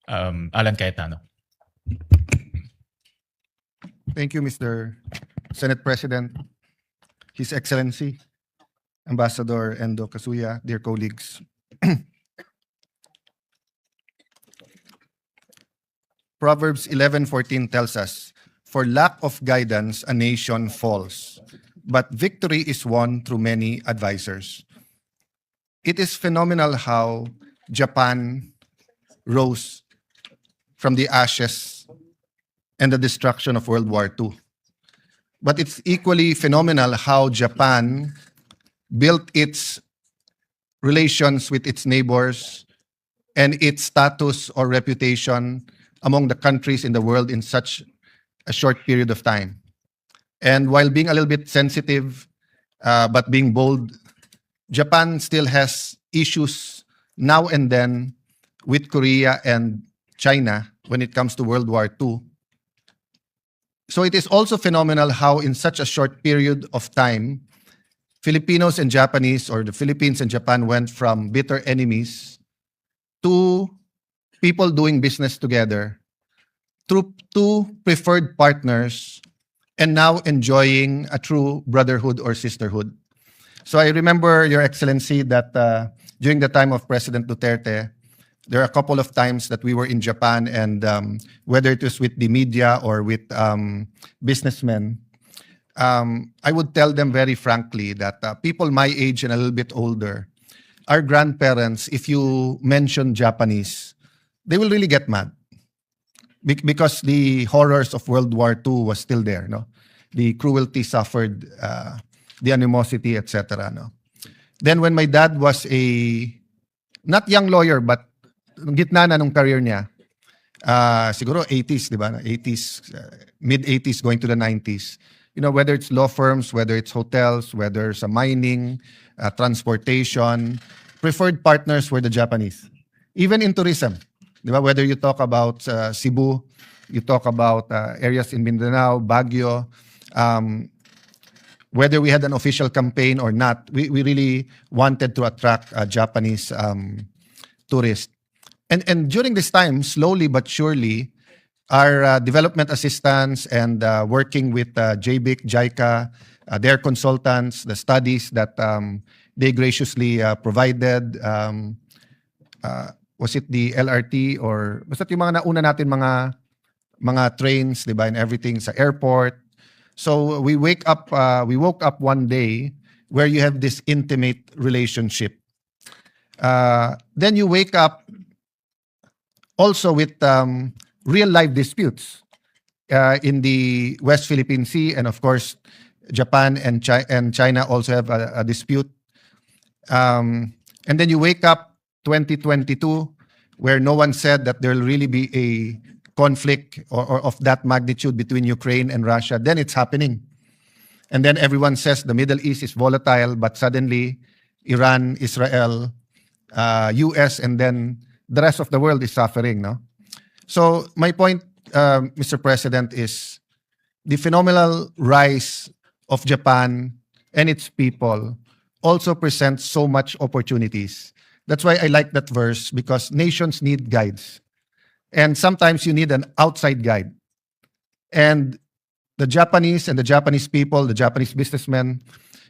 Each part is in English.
Alan Cayetano. Thank you, Mr. Senate President, His Excellency, Ambassador Endo Kasuya, dear colleagues. Proverbs 11:14 tells us, "For lack of guidance, a nation falls, but victory is won through many advisors." It is phenomenal how Japan rose from the ashes and the destruction of World War II. But it's equally phenomenal how Japan built its relations with its neighbors and its status or reputation among the countries in the world in such a short period of time. And while being a little bit sensitive, but being bold, Japan still has issues now and then with Korea and China when it comes to World War II. So it is also phenomenal how in such a short period of time, Filipinos and Japanese, or the Philippines and Japan, went from bitter enemies to people doing business together, through two preferred partners, and now enjoying a true brotherhood or sisterhood. So I remember, Your Excellency, that during the time of President Duterte, there are a couple of times that we were in Japan, and whether it was with the media or with businessmen, I would tell them very frankly that people my age and a little bit older, our grandparents, if you mention Japanese, they will really get mad. Because the horrors of World War II was still there, no? The cruelty suffered, the animosity, etc. No? Then when my dad was a, not young lawyer, but gitna na nung career niya, siguro 80s, di ba? 80s, mid-80s going to the 90s. You know, whether it's law firms, whether it's hotels, whether it's mining, transportation, preferred partners were the Japanese. Even in tourism. Diba? Whether you talk about Cebu, you talk about areas in Mindanao, Baguio, whether we had an official campaign or not, we really wanted to attract Japanese tourists. And during this time, slowly but surely, our development assistants and working with JBIC, JICA, their consultants, the studies that they graciously provided, was it the LRT or basta yung mga nauna natin mga trains, di ba, and everything sa airport. So we woke up one day where you have this intimate relationship. Then you wake up also with real life disputes in the West Philippine Sea, and of course Japan and China also have a dispute. And then you wake up 2022, where no one said that there will really be a conflict or of that magnitude between Ukraine and Russia. Then it's happening. And then everyone says the Middle East is volatile, but suddenly Iran, Israel, US, and then the rest of the world is suffering. No? So my point, Mr. President, is the phenomenal rise of Japan and its people also presents so much opportunities. That's why I like that verse, because nations need guides. And sometimes you need an outside guide. And the Japanese people, the Japanese businessmen,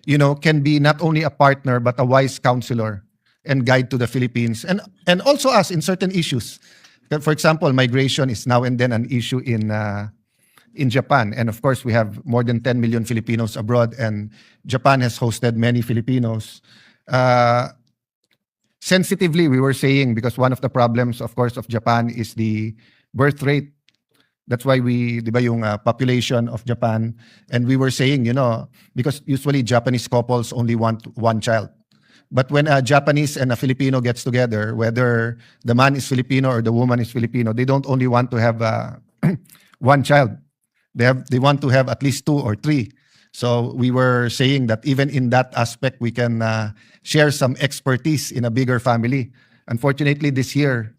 you know, can be not only a partner, but a wise counselor and guide to the Philippines. And also us in certain issues. For example, migration is now and then an issue in Japan. And of course, we have more than 10 million Filipinos abroad, and Japan has hosted many Filipinos. Sensitively, we were saying, because one of the problems, of course, of Japan is the birth rate. That's why di ba, yung population of Japan, and we were saying, you know, because usually Japanese couples only want one child. But when a Japanese and a Filipino gets together, whether the man is Filipino or the woman is Filipino, they don't only want to have one child. They want to have at least 2 or 3. So we were saying that even in that aspect, we can share some expertise in a bigger family. Unfortunately, this year,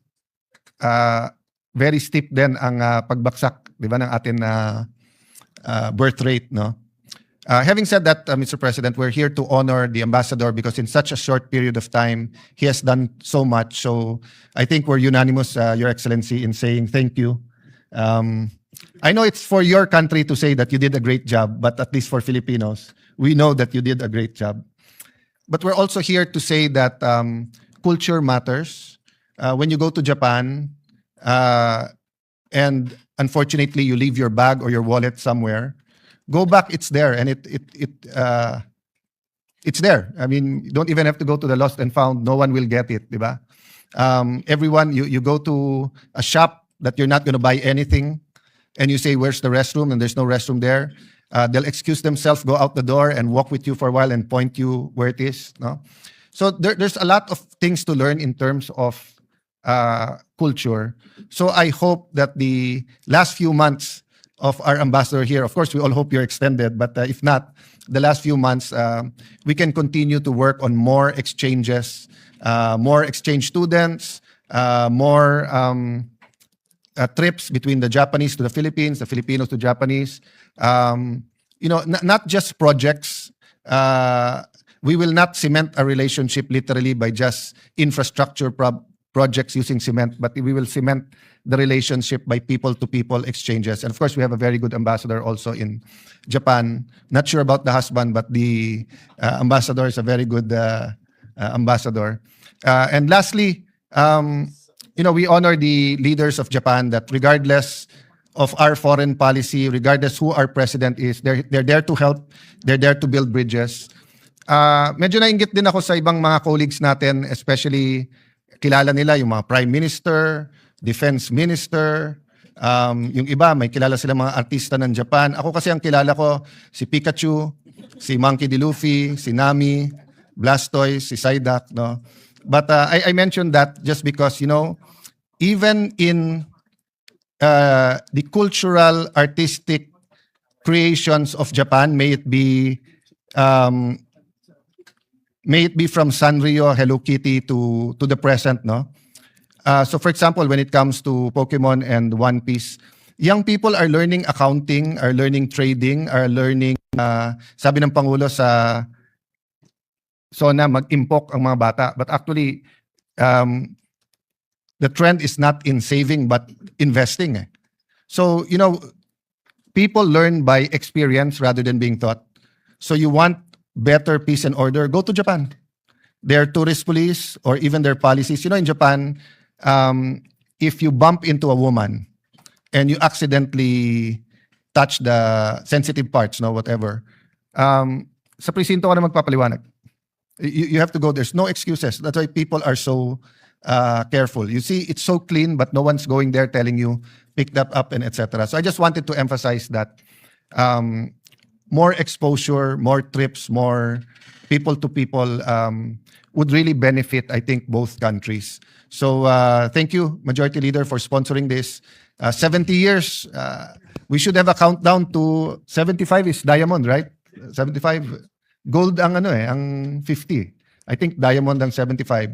very steep din ang pagbaksak, di ba, ng atin birth rate, no? Having said that, Mr. President, we're here to honor the ambassador because in such a short period of time, he has done so much. So I think we're unanimous, Your Excellency, in saying thank you. I know it's for your country to say that you did a great job, but at least for Filipinos, we know that you did a great job. But we're also here to say that culture matters. When you go to Japan, and unfortunately you leave your bag or your wallet somewhere, go back, it's there, and it's there. I mean, you don't even have to go to the lost and found. No one will get it, diba? Everyone, you go to a shop that you're not going to buy anything, and you say, where's the restroom? And there's no restroom there. They'll excuse themselves, go out the door, and walk with you for a while and point you where it is. No? So there's a lot of things to learn in terms of culture. So I hope that the last few months of our ambassador here, of course, we all hope you're extended, but if not, the last few months, we can continue to work on more exchanges, more exchange students, more trips between the Japanese to the Philippines, the Filipinos to Japanese. Not just projects. We will not cement a relationship literally by just infrastructure projects using cement, but we will cement the relationship by people-to-people exchanges. And of course, we have a very good ambassador also in Japan. Not sure about the husband, but the ambassador is a very good ambassador. And lastly, we honor the leaders of Japan that regardless of our foreign policy, regardless who our president is, they're there to help. They're there to build bridges. Medyo nainggit din ako sa ibang mga colleagues natin, especially kilala nila yung mga prime minister, defense minister, yung iba, may kilala sila mga artista ng Japan. Ako kasi ang kilala ko, si Pikachu, si Monkey D. Luffy, si Nami, Blastoise, si Psyduck, no? But I mentioned that just because, even in the cultural, artistic creations of Japan, may it be from Sanrio, Hello Kitty to the present, no? So for example, when it comes to Pokemon and One Piece, young people are learning accounting, are learning trading, are learning, sabi ng Pangulo sa SONA, mag-impok ang mga bata. But actually, the trend is not in saving, but investing. So, people learn by experience rather than being taught. So you want better peace and order, go to Japan. Their tourist police or even their policies. In Japan, if you bump into a woman and you accidentally touch the sensitive parts, whatever, sa presinto ka na magpapaliwanag. You have to go. There's no excuses. That's why people are so careful. You see, it's so clean, but no one's going there telling you, pick that up and etc. So I just wanted to emphasize that more exposure, more trips, more people-to-people would really benefit, I think, both countries. So thank you, Majority Leader, for sponsoring this. 70 years, we should have a countdown to 75 is diamond, right? 75. Gold ang ang 50. I think diamond ang 75.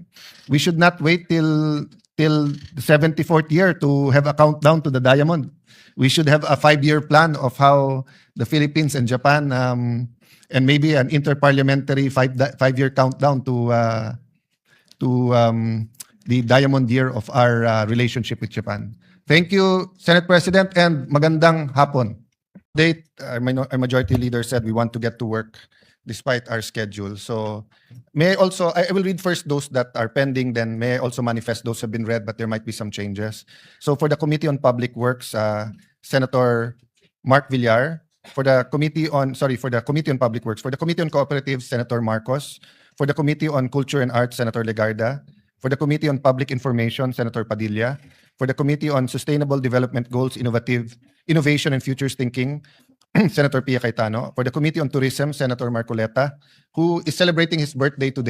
We should not wait till the 74th year to have a countdown to the diamond. We should have a 5-year plan of how the Philippines and Japan and maybe an interparliamentary 5-year countdown to the diamond year of our relationship with Japan. Thank you, Senate President, and magandang hapon. Our Majority Leader said we want to get to work despite our schedule. So may I also, I will read first those that are pending, then may I also manifest those have been read, but there might be some changes. So for the Committee on Public Works, Senator Mark Villar. For the Committee on Public Works. For the Committee on Cooperatives, Senator Marcos. For the Committee on Culture and Arts, Senator Legarda. For the Committee on Public Information, Senator Padilla. For the Committee on Sustainable Development Goals, Innovation and Futures Thinking, Senator Pia Cayetano. For the Committee on Tourism, Senator Marcoleta, who is celebrating his birthday today.